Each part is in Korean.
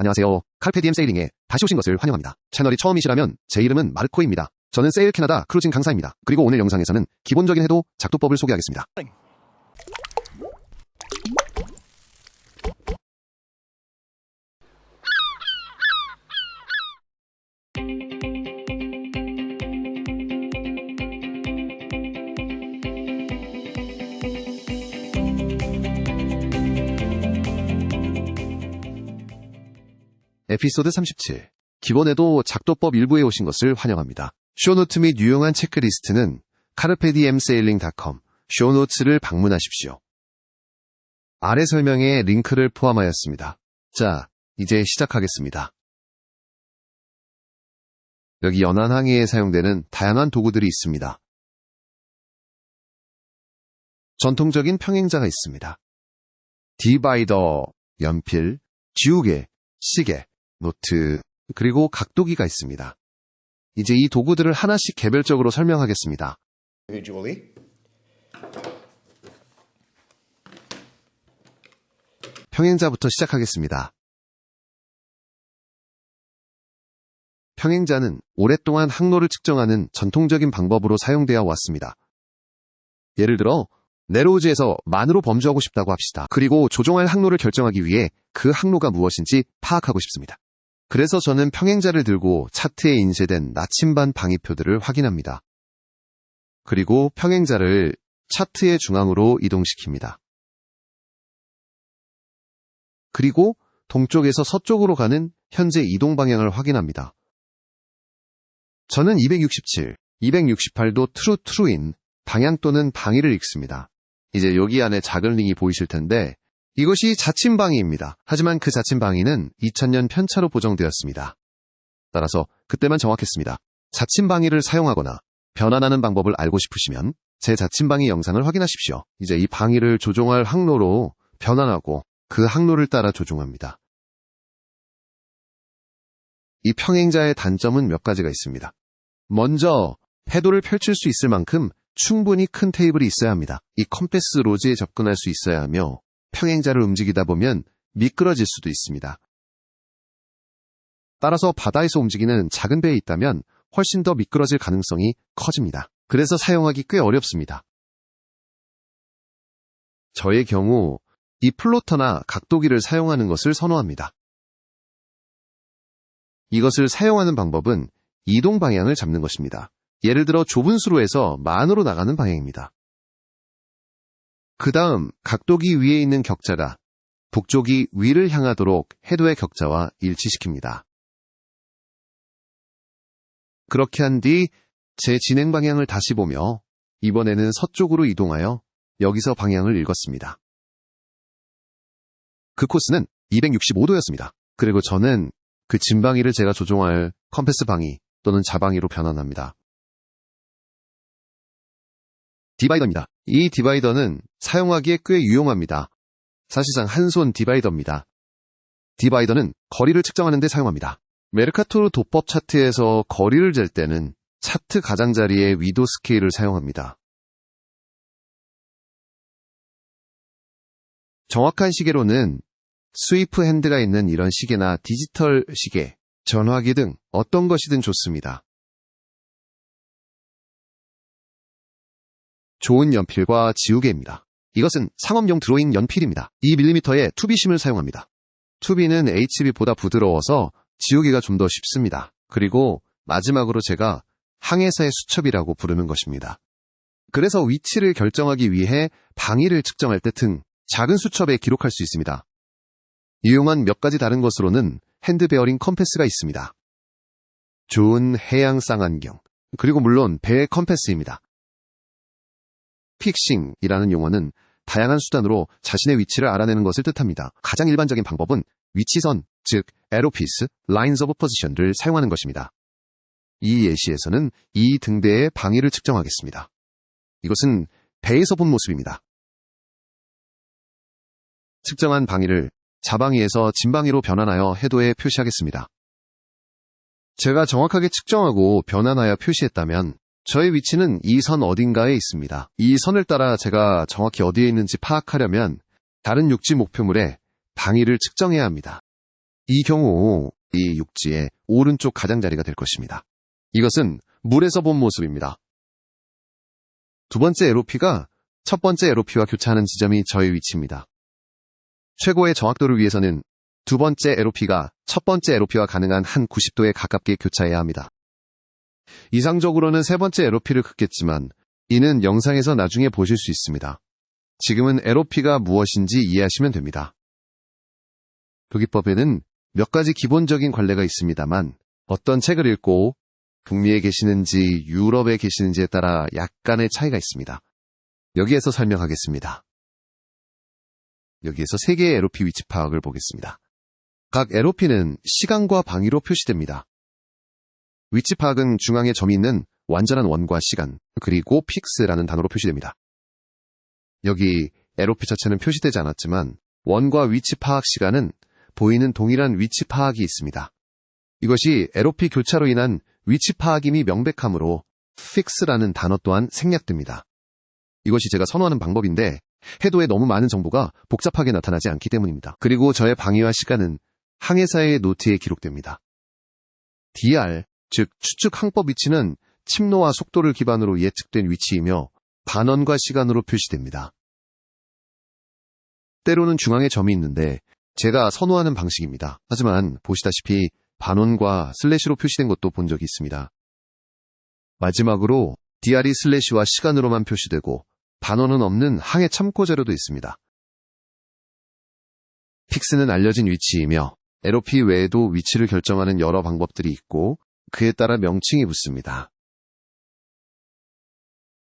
안녕하세요. 카르페디엠 세일링에 다시 오신 것을 환영합니다. 채널이 처음이시라면 제 이름은 마르코입니다. 저는 세일 캐나다 크루징 강사입니다. 그리고 오늘 영상에서는 기본적인 해도 작도법을 소개하겠습니다. 에피소드 37. 기본에도 작도법 일부에 오신 것을 환영합니다. 쇼노트 및 유용한 체크리스트는 carpediemsailing.com 쇼노트를 방문하십시오. 아래 설명에 링크를 포함하였습니다. 자, 이제 시작하겠습니다. 여기 연안 항해에 사용되는 다양한 도구들이 있습니다. 전통적인 평행자가 있습니다. 디바이더, 연필, 지우개, 시계, 노트, 그리고 각도기가 있습니다. 이제 이 도구들을 하나씩 개별적으로 설명하겠습니다. 평행자부터 시작하겠습니다. 평행자는 오랫동안 항로를 측정하는 전통적인 방법으로 사용되어 왔습니다. 예를 들어 네로우즈에서 만으로 범주하고 싶다고 합시다. 그리고 조종할 항로를 결정하기 위해 그 항로가 무엇인지 파악하고 싶습니다. 그래서 저는 평행자를 들고 차트에 인쇄된 나침반 방위표들을 확인합니다. 그리고 평행자를 차트의 중앙으로 이동시킵니다. 그리고 동쪽에서 서쪽으로 가는 현재 이동 방향을 확인합니다. 저는 267, 268도 트루인 방향 또는 방위를 읽습니다. 이제 여기 안에 작은 링이 보이실 텐데 이것이 자침방위입니다. 하지만 그 자침방위는 2000년 편차로 보정되었습니다. 따라서 그때만 정확했습니다. 자침방위를 사용하거나 변환하는 방법을 알고 싶으시면 제 자침방위 영상을 확인하십시오. 이제 이 방위를 조종할 항로로 변환하고 그 항로를 따라 조종합니다. 이 평행자의 단점은 몇 가지가 있습니다. 먼저 해도를 펼칠 수 있을 만큼 충분히 큰 테이블이 있어야 합니다. 이 컴패스 로즈에 접근할 수 있어야 하며 평행자를 움직이다 보면 미끄러질 수도 있습니다. 따라서 바다에서 움직이는 작은 배에 있다면 훨씬 더 미끄러질 가능성이 커집니다. 그래서 사용하기 꽤 어렵습니다. 저의 경우 이 플로터나 각도기를 사용하는 것을 선호합니다. 이것을 사용하는 방법은 이동 방향을 잡는 것입니다. 예를 들어 좁은 수로에서 만으로 나가는 방향입니다. 그 다음 각도기 위에 있는 격자가 북쪽이 위를 향하도록 해도의 격자와 일치시킵니다. 그렇게 한 뒤 제 진행 방향을 다시 보며 이번에는 서쪽으로 이동하여 여기서 방향을 읽었습니다. 그 코스는 265도였습니다. 그리고 저는 그 진방위를 제가 조종할 컴패스 방위 또는 자방위로 변환합니다. 디바이더입니다. 이 디바이더는 사용하기에 꽤 유용합니다. 사실상 한 손 디바이더입니다. 디바이더는 거리를 측정하는 데 사용합니다. 메르카토르 도법 차트에서 거리를 잴 때는 차트 가장자리의 위도 스케일을 사용합니다. 정확한 시계로는 스위프 핸드가 있는 이런 시계나 디지털 시계, 전화기 등 어떤 것이든 좋습니다. 좋은 연필과 지우개입니다. 이것은 상업용 드로잉 연필입니다. 2mm의 투비심을 사용합니다. 투비는 HB보다 부드러워서 지우개가 좀 더 쉽습니다. 그리고 마지막으로 제가 항해사의 수첩이라고 부르는 것입니다. 그래서 위치를 결정하기 위해 방위를 측정할 때 등 작은 수첩에 기록할 수 있습니다. 유용한 몇 가지 다른 것으로는 핸드 베어링 컴패스가 있습니다. 좋은 해양 쌍안경, 그리고 물론 배의 컴패스입니다. 픽싱이라는 용어는 다양한 수단으로 자신의 위치를 알아내는 것을 뜻합니다. 가장 일반적인 방법은 위치선, 즉 에로피스, 라인즈 오브 포지션을 사용하는 것입니다. 이 예시에서는 이 등대의 방위를 측정하겠습니다. 이것은 배에서 본 모습입니다. 측정한 방위를 자방위에서 진방위로 변환하여 해도에 표시하겠습니다. 제가 정확하게 측정하고 변환하여 표시했다면 저의 위치는 이 선 어딘가에 있습니다. 이 선을 따라 제가 정확히 어디에 있는지 파악하려면 다른 육지 목표물에 방위를 측정해야 합니다. 이 경우 이 육지의 오른쪽 가장자리가 될 것입니다. 이것은 물에서 본 모습입니다. 두 번째 LOP가 첫 번째 LOP와 교차하는 지점이 저의 위치입니다. 최고의 정확도를 위해서는 두 번째 LOP가 첫 번째 LOP와 가능한 한 90도에 가깝게 교차해야 합니다. 이상적으로는 세 번째 LOP를 긋겠지만 이는 영상에서 나중에 보실 수 있습니다. 지금은 LOP가 무엇인지 이해하시면 됩니다. 표기법에는 몇 가지 기본적인 관례가 있습니다만 어떤 책을 읽고 북미에 계시는지 유럽에 계시는지에 따라 약간의 차이가 있습니다. 여기에서 설명하겠습니다. 여기에서 세 개의 LOP 위치 파악을 보겠습니다. 각 LOP는 시간과 방위로 표시됩니다. 위치 파악은 중앙에 점이 있는 완전한 원과 시간, 그리고 픽스라는 단어로 표시됩니다. 여기 LOP 자체는 표시되지 않았지만 원과 위치 파악 시간은 보이는 동일한 위치 파악이 있습니다. 이것이 LOP 교차로 인한 위치 파악임이 명백하므로 fix라는 단어 또한 생략됩니다. 이것이 제가 선호하는 방법인데 해도에 너무 많은 정보가 복잡하게 나타나지 않기 때문입니다. 그리고 저의 방위와 시간은 항해사의 노트에 기록됩니다. DR, 즉 추측 항법 위치는 침노와 속도를 기반으로 예측된 위치이며 반원과 시간으로 표시됩니다. 때로는 중앙에 점이 있는데 제가 선호하는 방식입니다. 하지만 보시다시피 반원과 슬래시로 표시된 것도 본 적이 있습니다. 마지막으로 DR이 슬래시와 시간으로만 표시되고 반원은 없는 항해 참고 자료도 있습니다. 픽스는 알려진 위치이며 LOP 외에도 위치를 결정하는 여러 방법들이 있고 그에 따라 명칭이 붙습니다.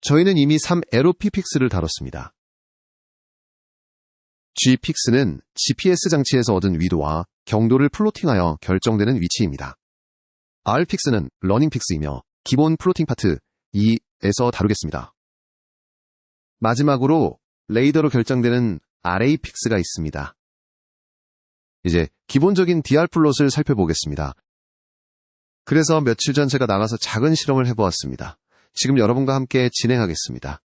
저희는 이미 3LOP 픽스를 다뤘습니다. G픽스는 GPS 장치에서 얻은 위도와 경도를 플로팅하여 결정되는 위치입니다. R픽스는 러닝픽스이며 기본 플로팅 파트 2에서 다루겠습니다. 마지막으로 레이더로 결정되는 RA픽스가 있습니다. 이제 기본적인 DR 플롯을 살펴보겠습니다. 그래서 며칠 전 제가 나가서 작은 실험을 해보았습니다. 지금 여러분과 함께 진행하겠습니다.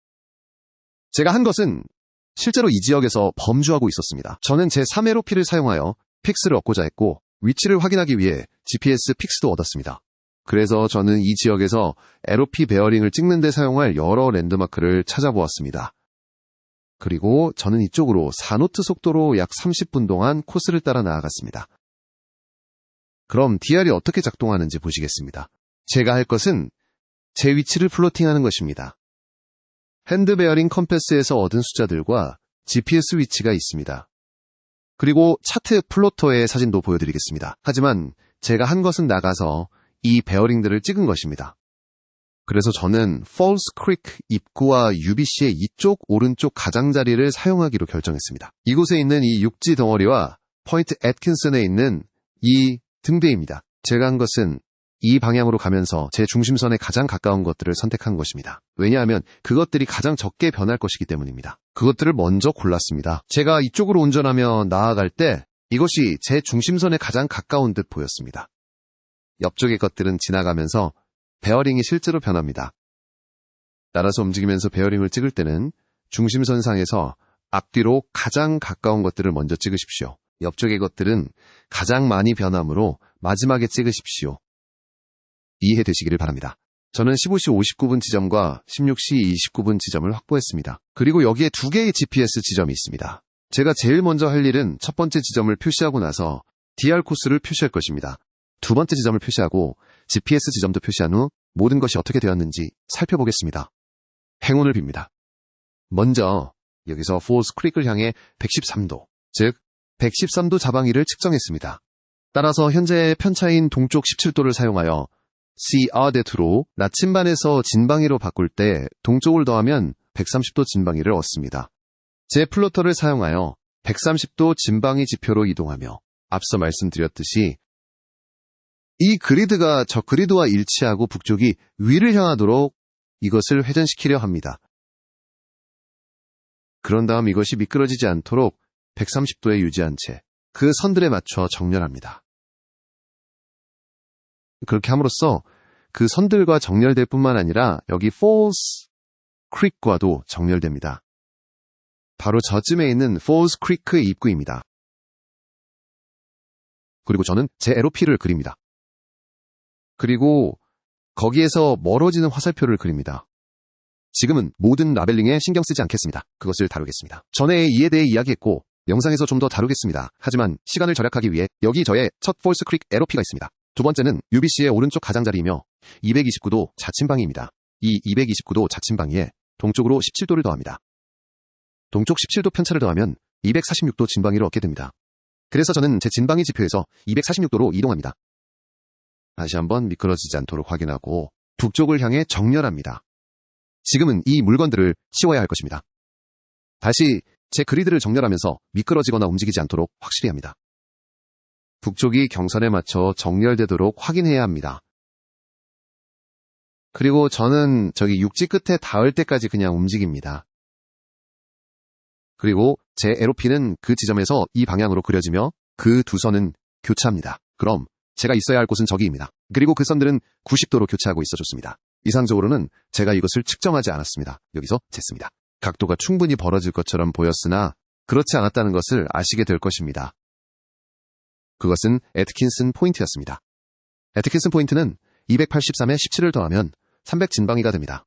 제가 한 것은 실제로 이 지역에서 범주하고 있었습니다. 저는 제 3LOP를 사용하여 픽스를 얻고자 했고 위치를 확인하기 위해 GPS 픽스도 얻었습니다. 그래서 저는 이 지역에서 LOP 베어링을 찍는 데 사용할 여러 랜드마크를 찾아보았습니다. 그리고 저는 이쪽으로 4노트 속도로 약 30분 동안 코스를 따라 나아갔습니다. 그럼 DR이 어떻게 작동하는지 보시겠습니다. 제가 할 것은 제 위치를 플로팅하는 것입니다. 핸드 베어링 컴패스에서 얻은 숫자들과 GPS 위치가 있습니다. 그리고 차트 플로터의 사진도 보여드리겠습니다. 하지만 제가 한 것은 나가서 이 베어링들을 찍은 것입니다. 그래서 저는 Falls Creek 입구와 UBC의 이쪽 오른쪽 가장자리를 사용하기로 결정했습니다. 이곳에 있는 이 육지 덩어리와 포인트 애트킨슨에 있는 이 등대입니다. 제가 한 것은 이 방향으로 가면서 제 중심선에 가장 가까운 것들을 선택한 것입니다. 왜냐하면 그것들이 가장 적게 변할 것이기 때문입니다. 그것들을 먼저 골랐습니다. 제가 이쪽으로 운전하며 나아갈 때 이것이 제 중심선에 가장 가까운 듯 보였습니다. 옆쪽의 것들은 지나가면서 베어링이 실제로 변합니다. 따라서 움직이면서 베어링을 찍을 때는 중심선상에서 앞뒤로 가장 가까운 것들을 먼저 찍으십시오. 옆쪽의 것들은 가장 많이 변하므로 마지막에 찍으십시오. 이해되시기를 바랍니다. 저는 15시 59분 지점과 16시 29분 지점을 확보했습니다. 그리고 여기에 두 개의 GPS 지점이 있습니다. 제가 제일 먼저 할 일은 첫 번째 지점을 표시하고 나서 DR 코스를 표시할 것입니다. 두 번째 지점을 표시하고 GPS 지점도 표시한 후 모든 것이 어떻게 되었는지 살펴보겠습니다. 행운을 빕니다. 먼저 여기서 Falls Creek을 향해 113도, 즉 113도 자방위를 측정했습니다. 따라서 현재 편차인 동쪽 17도를 사용하여 CR대투로 나침반에서 진방위로 바꿀 때 동쪽을 더하면 130도 진방위를 얻습니다. 제 플로터를 사용하여 130도 진방위 지표로 이동하며 앞서 말씀드렸듯이 이 그리드가 저 그리드와 일치하고 북쪽이 위를 향하도록 이것을 회전시키려 합니다. 그런 다음 이것이 미끄러지지 않도록 130도에 유지한 채 그 선들에 맞춰 정렬합니다. 그렇게 함으로써 그 선들과 정렬될 뿐만 아니라 여기 Falls Creek과도 정렬됩니다. 바로 저쯤에 있는 Falls Creek의 입구입니다. 그리고 저는 제 LOP를 그립니다. 그리고 거기에서 멀어지는 화살표를 그립니다. 지금은 모든 라벨링에 신경 쓰지 않겠습니다. 그것을 다루겠습니다. 전에 이에 대해 이야기했고 영상에서 좀 더 다루겠습니다. 하지만 시간을 절약하기 위해 여기 저의 첫 폴스 크릭 LOP가 있습니다. 두 번째는 UBC의 오른쪽 가장자리이며 229도 자침방위입니다. 이 229도 자침방위에 동쪽으로 17도를 더합니다. 동쪽 17도 편차를 더하면 246도 진방위를 얻게 됩니다. 그래서 저는 제 진방위 지표에서 246도로 이동합니다. 다시 한번 미끄러지지 않도록 확인하고 북쪽을 향해 정렬합니다. 지금은 이 물건들을 치워야 할 것입니다. 다시 제 그리드를 정렬하면서 미끄러지거나 움직이지 않도록 확실히 합니다. 북쪽이 경선에 맞춰 정렬되도록 확인해야 합니다. 그리고 저는 저기 육지 끝에 닿을 때까지 그냥 움직입니다. 그리고 제 LOP는 그 지점에서 이 방향으로 그려지며 그 두 선은 교차합니다. 그럼 제가 있어야 할 곳은 저기입니다. 그리고 그 선들은 90도로 교차하고 있어줬습니다. 이상적으로는 제가 이것을 측정하지 않았습니다. 여기서 쟀습니다. 각도가 충분히 벌어질 것처럼 보였으나 그렇지 않았다는 것을 아시게 될 것입니다. 그것은 애트킨슨 포인트였습니다. 애트킨슨 포인트는 283에 17을 더하면 300 진방위가 됩니다.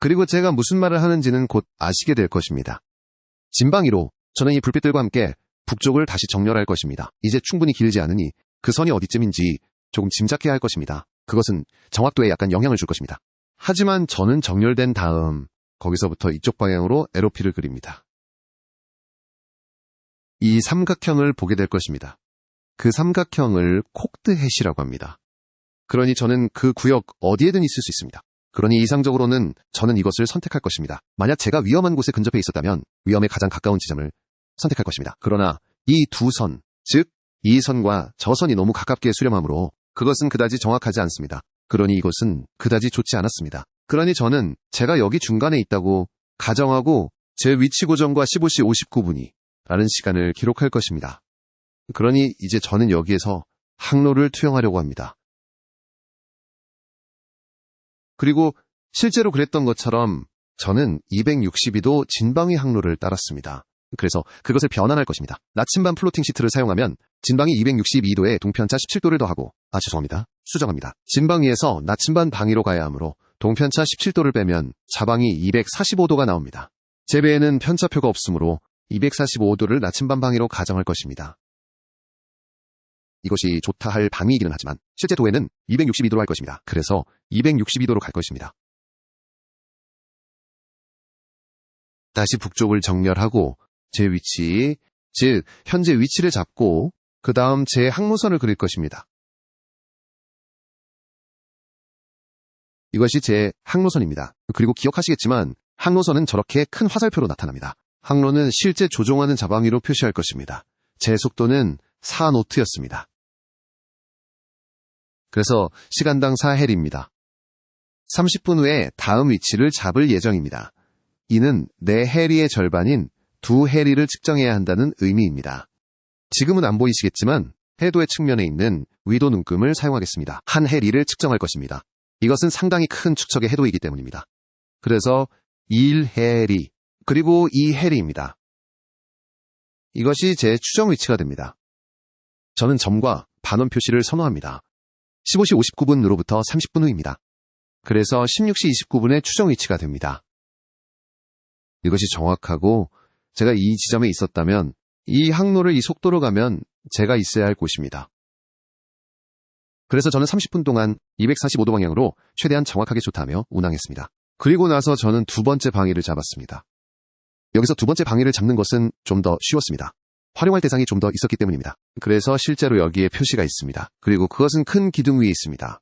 그리고 제가 무슨 말을 하는지는 곧 아시게 될 것입니다. 진방위로 저는 이 불빛들과 함께 북쪽을 다시 정렬할 것입니다. 이제 충분히 길지 않으니 그 선이 어디쯤인지 조금 짐작해야 할 것입니다. 그것은 정확도에 약간 영향을 줄 것입니다. 하지만 저는 정렬된 다음 거기서부터 이쪽 방향으로 LOP를 그립니다. 이 삼각형을 보게 될 것입니다. 그 삼각형을 콕드 해시라고 합니다. 그러니 저는 그 구역 어디에든 있을 수 있습니다. 그러니 이상적으로는 저는 이것을 선택할 것입니다. 만약 제가 위험한 곳에 근접해 있었다면 위험에 가장 가까운 지점을 선택할 것입니다. 그러나 이 두 선, 즉 이 선과 저 선이 너무 가깝게 수렴하므로 그것은 그다지 정확하지 않습니다. 그러니 이것은 그다지 좋지 않았습니다. 그러니 저는 제가 여기 중간에 있다고 가정하고 제 위치 고정과 15시 59분이 라는 시간을 기록할 것입니다. 그러니 이제 저는 여기에서 항로를 투영하려고 합니다. 그리고 실제로 그랬던 것처럼 저는 262도 진방위 항로를 따랐습니다. 그래서 그것을 변환할 것입니다. 나침반 플로팅 시트를 사용하면 진방위 262도에 동편차 17도를 더하고 죄송합니다. 수정합니다. 진방위에서 나침반 방위로 가야 하므로 동편차 17도를 빼면 자방위 245도가 나옵니다. 제 배에는 편차표가 없으므로 245도를 나침반 방위로 가정할 것입니다. 이것이 좋다 할 방위이기는 하지만 실제 도에는 262도로 할 것입니다. 그래서 262도로 갈 것입니다. 다시 북쪽을 정렬하고 제 위치, 즉 현재 위치를 잡고 그 다음 제 항로선을 그릴 것입니다. 이것이 제 항로선입니다. 그리고 기억하시겠지만 항로선은 저렇게 큰 화살표로 나타납니다. 항로는 실제 조종하는 자방위로 표시할 것입니다. 제 속도는 4노트였습니다. 그래서 시간당 4해리입니다. 30분 후에 다음 위치를 잡을 예정입니다. 이는 4해리의 절반인 2해리를 측정해야 한다는 의미입니다. 지금은 안 보이시겠지만 해도의 측면에 있는 위도 눈금을 사용하겠습니다. 1해리를 측정할 것입니다. 이것은 상당히 큰 축척의 해도이기 때문입니다. 그래서 1해리 그리고 2해리입니다. 이것이 제 추정 위치가 됩니다. 저는 점과 반원 표시를 선호합니다. 15시 59분으로부터 30분 후입니다. 그래서 16시 29분의 추정 위치가 됩니다. 이것이 정확하고 제가 이 지점에 있었다면 이 항로를 이 속도로 가면 제가 있어야 할 곳입니다. 그래서 저는 30분 동안 245도 방향으로 최대한 정확하게 좋다며 운항했습니다. 그리고 나서 저는 두 번째 방위를 잡았습니다. 여기서 두 번째 방위를 잡는 것은 좀 더 쉬웠습니다. 활용할 대상이 좀 더 있었기 때문입니다. 그래서 실제로 여기에 표시가 있습니다. 그리고 그것은 큰 기둥 위에 있습니다.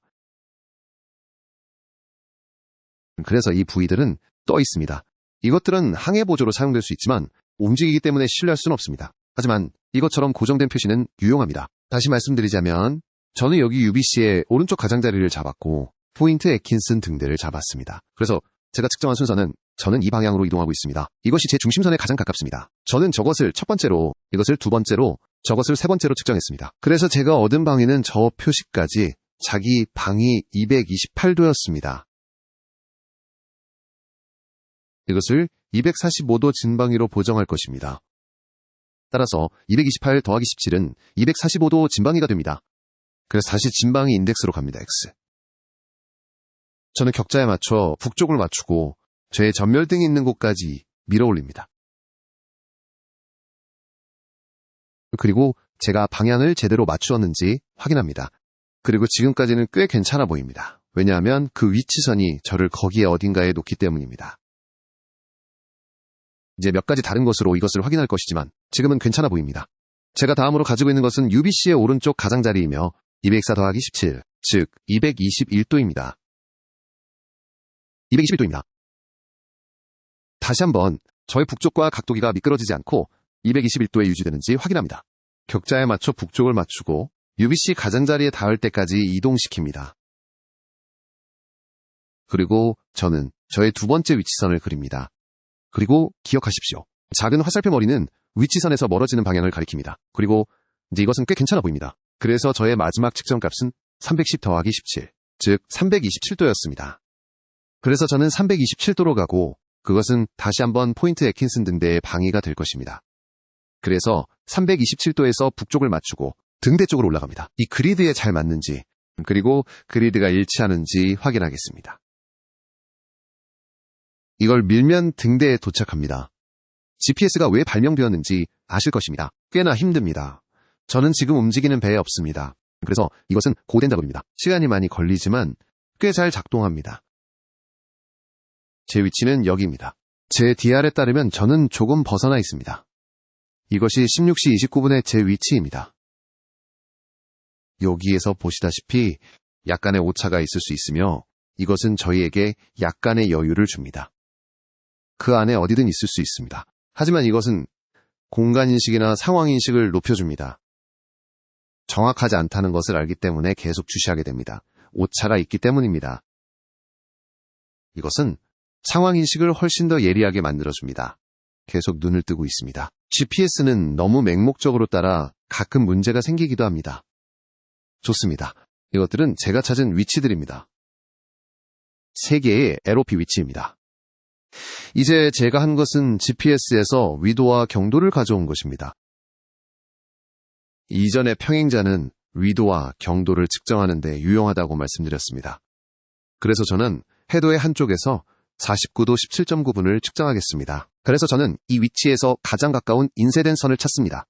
그래서 이 부위들은 떠 있습니다. 이것들은 항해 보조로 사용될 수 있지만 움직이기 때문에 신뢰할 수는 없습니다. 하지만 이것처럼 고정된 표시는 유용합니다. 다시 말씀드리자면 저는 여기 UBC의 오른쪽 가장자리를 잡았고 포인트 애킨슨 등대를 잡았습니다. 그래서 제가 측정한 순서는 저는 이 방향으로 이동하고 있습니다. 이것이 제 중심선에 가장 가깝습니다. 저는 저것을 첫 번째로, 이것을 두 번째로, 저것을 세 번째로 측정했습니다. 그래서 제가 얻은 방위는 저 표시까지 자기 방위 228도였습니다. 이것을 245도 진방위로 보정할 것입니다. 따라서 228 더하기 17은 245도 진방위가 됩니다. 그래서 다시 진방위 인덱스로 갑니다. X. 저는 격자에 맞춰 북쪽을 맞추고 제 전멸등이 있는 곳까지 밀어 올립니다. 그리고 제가 방향을 제대로 맞추었는지 확인합니다. 그리고 지금까지는 꽤 괜찮아 보입니다. 왜냐하면 그 위치선이 저를 거기에 어딘가에 놓기 때문입니다. 이제 몇 가지 다른 것으로 이것을 확인할 것이지만 지금은 괜찮아 보입니다. 제가 다음으로 가지고 있는 것은 UBC의 오른쪽 가장자리이며 204 더하기 17, 즉 221도입니다. 221도입니다. 다시 한번 저의 북쪽과 각도기가 미끄러지지 않고 221도에 유지되는지 확인합니다. 격자에 맞춰 북쪽을 맞추고 UBC 가장자리에 닿을 때까지 이동시킵니다. 그리고 저는 저의 두 번째 위치선을 그립니다. 그리고 기억하십시오. 작은 화살표 머리는 위치선에서 멀어지는 방향을 가리킵니다. 그리고 이제 이것은 꽤 괜찮아 보입니다. 그래서 저의 마지막 측정값은 310 더하기 17, 즉 327도였습니다. 그래서 저는 327도로 가고 그것은 다시 한번 포인트 애킨슨 등대의 방위가 될 것입니다. 그래서 327도에서 북쪽을 맞추고 등대 쪽으로 올라갑니다. 이 그리드에 잘 맞는지 그리고 그리드가 일치하는지 확인하겠습니다. 이걸 밀면 등대에 도착합니다. GPS가 왜 발명되었는지 아실 것입니다. 꽤나 힘듭니다. 저는 지금 움직이는 배에 없습니다. 그래서 이것은 고된 작업입니다. 시간이 많이 걸리지만 꽤 잘 작동합니다. 제 위치는 여기입니다. 제 DR에 따르면 저는 조금 벗어나 있습니다. 이것이 16시 29분의 제 위치입니다. 여기에서 보시다시피 약간의 오차가 있을 수 있으며 이것은 저희에게 약간의 여유를 줍니다. 그 안에 어디든 있을 수 있습니다. 하지만 이것은 공간인식이나 상황인식을 높여줍니다. 정확하지 않다는 것을 알기 때문에 계속 주시하게 됩니다. 오차가 있기 때문입니다. 이것은 상황인식을 훨씬 더 예리하게 만들어줍니다. 계속 눈을 뜨고 있습니다. GPS는 너무 맹목적으로 따라 가끔 문제가 생기기도 합니다. 좋습니다. 이것들은 제가 찾은 위치들입니다. 3개의 LOP 위치입니다. 이제 제가 한 것은 GPS에서 위도와 경도를 가져온 것입니다. 이전의 평행자는 위도와 경도를 측정하는 데 유용하다고 말씀드렸습니다. 그래서 저는 해도의 한쪽에서 49도 17.9분을 측정하겠습니다. 그래서 저는 이 위치에서 가장 가까운 인쇄된 선을 찾습니다.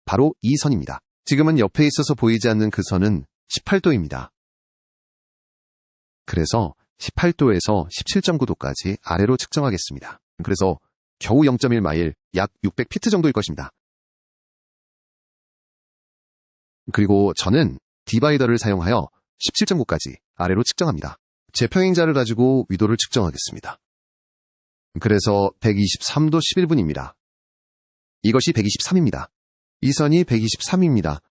바로 이 선입니다. 지금은 옆에 있어서 보이지 않는 그 선은 18도입니다. 그래서 18도에서 17.9도까지 아래로 측정하겠습니다. 그래서 겨우 0.1마일, 약 600피트 정도일 것입니다. 그리고 저는 디바이더를 사용하여 17.9까지 아래로 측정합니다. 제 평행자를 가지고 위도를 측정하겠습니다. 그래서 123도 11분입니다. 이것이 123입니다. 이 선이 123입니다.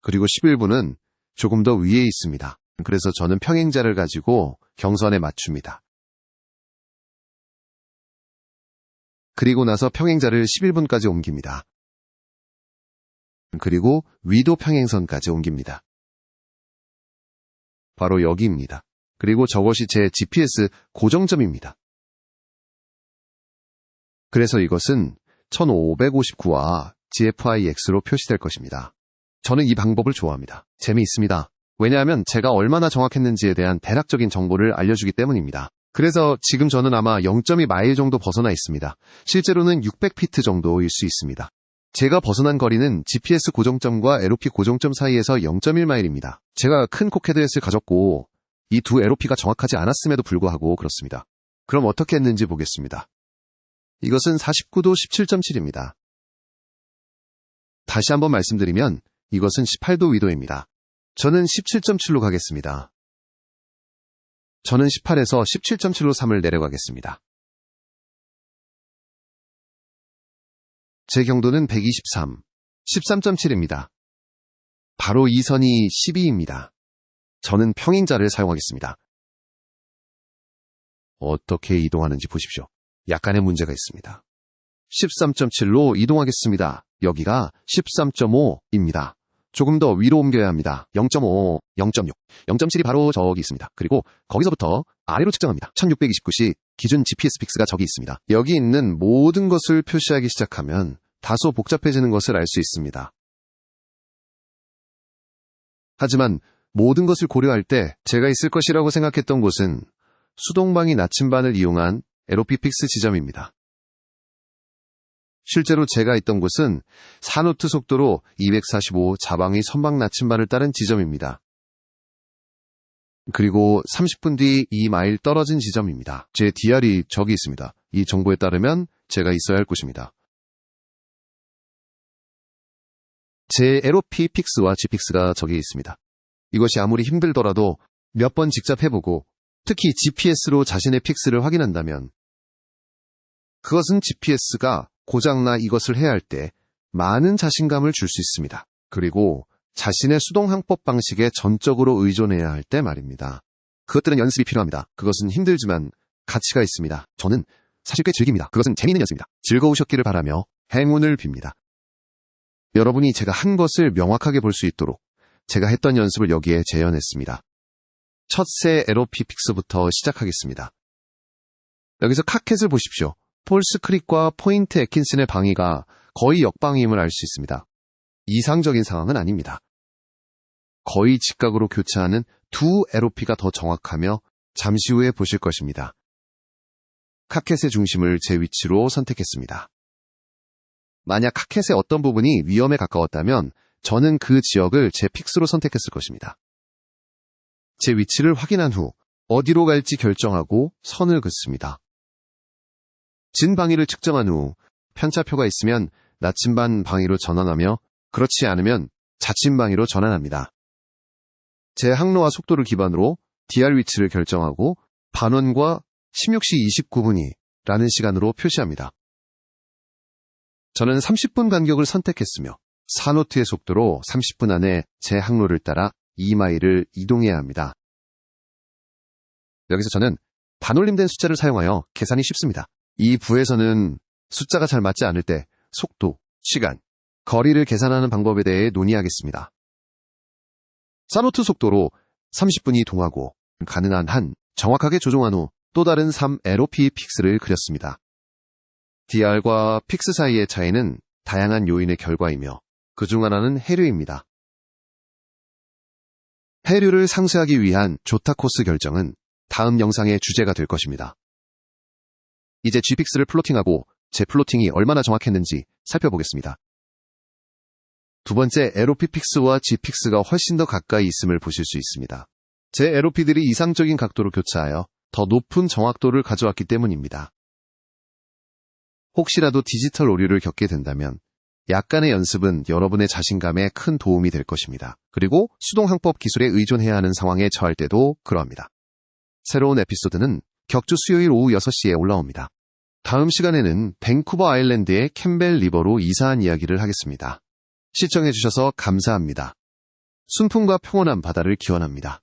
그리고 11분은 조금 더 위에 있습니다. 그래서 저는 평행자를 가지고 경선에 맞춥니다. 그리고 나서 평행자를 11분까지 옮깁니다. 그리고 위도 평행선까지 옮깁니다. 바로 여기입니다. 그리고 저것이 제 GPS 고정점입니다. 그래서 이것은 1559와 GFIX로 표시될 것입니다. 저는 이 방법을 좋아합니다. 재미있습니다. 왜냐하면 제가 얼마나 정확했는지에 대한 대략적인 정보를 알려주기 때문입니다. 그래서 지금 저는 아마 0.2마일 정도 벗어나 있습니다. 실제로는 600피트 정도일 수 있습니다. 제가 벗어난 거리는 GPS 고정점과 LOP 고정점 사이에서 0.1마일입니다. 제가 큰 코캐드햇을 가졌고 이 두 LOP가 정확하지 않았음에도 불구하고 그렇습니다. 그럼 어떻게 했는지 보겠습니다. 이것은 49도 17.7입니다. 다시 한번 말씀드리면 이것은 18도 위도입니다. 저는 17.7로 가겠습니다. 저는 18에서 17.7로 3을 내려가겠습니다. 제 경도는 123, 13.7입니다. 바로 이 선이 12입니다. 저는 평행자를 사용하겠습니다. 어떻게 이동하는지 보십시오. 약간의 문제가 있습니다. 13.7로 이동하겠습니다. 여기가 13.5입니다. 조금 더 위로 옮겨야 합니다. 0.5, 0.6, 0.7이 바로 저기 있습니다. 그리고 거기서부터 아래로 측정합니다. 1629시 기준 GPS 픽스가 저기 있습니다. 여기 있는 모든 것을 표시하기 시작하면 다소 복잡해지는 것을 알 수 있습니다. 하지만 모든 것을 고려할 때 제가 있을 것이라고 생각했던 곳은 수동방위 나침반을 이용한 에로피픽스 지점입니다. 실제로 제가 있던 곳은 사노트 속도로 245 자방위 선박 나침반을 따른 지점입니다. 그리고 30분 뒤 2마일 떨어진 지점입니다. 제 DR이 저기 있습니다. 이 정보에 따르면 제가 있어야 할 곳입니다. 제 에로피 픽스와 G픽스가 저기 있습니다. 이것이 아무리 힘들더라도 몇 번 직접 해보고 특히 GPS로 자신의 픽스를 확인한다면 그것은 GPS가 고장나 이것을 해야 할 때 많은 자신감을 줄 수 있습니다. 그리고 자신의 수동 항법 방식에 전적으로 의존해야 할 때 말입니다. 그것들은 연습이 필요합니다. 그것은 힘들지만 가치가 있습니다. 저는 사실 꽤 즐깁니다. 그것은 재미있는 연습입니다. 즐거우셨기를 바라며 행운을 빕니다. 여러분이 제가 한 것을 명확하게 볼 수 있도록 제가 했던 연습을 여기에 재현했습니다. 첫세 에로피 픽스부터 시작하겠습니다. 여기서 카켓을 보십시오. 폴스 크릭과 포인트 애킨슨의 방위가 거의 역방위임을 알 수 있습니다. 이상적인 상황은 아닙니다. 거의 직각으로 교차하는 두 에로피가 더 정확하며 잠시 후에 보실 것입니다. 카켓의 중심을 제 위치로 선택했습니다. 만약 카켓의 어떤 부분이 위험에 가까웠다면 저는 그 지역을 제 픽스로 선택했을 것입니다. 제 위치를 확인한 후 어디로 갈지 결정하고 선을 긋습니다. 진 방위를 측정한 후 편차표가 있으면 나침반 방위로 전환하며 그렇지 않으면 자침 방위로 전환합니다. 제 항로와 속도를 기반으로 DR 위치를 결정하고 반원과 16시 29분이라는 시간으로 표시합니다. 저는 30분 간격을 선택했으며 사노트의 속도로 30분 안에 제 항로를 따라 2마일을 이동해야 합니다. 여기서 저는 반올림된 숫자를 사용하여 계산이 쉽습니다. 이 부에서는 숫자가 잘 맞지 않을 때 속도, 시간, 거리를 계산하는 방법에 대해 논의하겠습니다. 사노트 속도로 30분 이동하고 가능한 한 정확하게 조종한 후 또 다른 3LOP 픽스를 그렸습니다. DR과 픽스 사이의 차이는 다양한 요인의 결과이며 그중 하나는 해류입니다. 해류를 상쇄하기 위한 조타 코스 결정은 다음 영상의 주제가 될 것입니다. 이제 G픽스를 플로팅하고 제 플로팅이 얼마나 정확했는지 살펴보겠습니다. 두 번째, LOP 픽스와 G픽스가 훨씬 더 가까이 있음을 보실 수 있습니다. 제 LOP들이 이상적인 각도로 교차하여 더 높은 정확도를 가져왔기 때문입니다. 혹시라도 디지털 오류를 겪게 된다면 약간의 연습은 여러분의 자신감에 큰 도움이 될 것입니다. 그리고 수동항법 기술에 의존해야 하는 상황에 처할 때도 그러합니다. 새로운 에피소드는 격주 수요일 오후 6시에 올라옵니다. 다음 시간에는 밴쿠버 아일랜드의 캠벨 리버로 이사한 이야기를 하겠습니다. 시청해주셔서 감사합니다. 순풍과 평온한 바다를 기원합니다.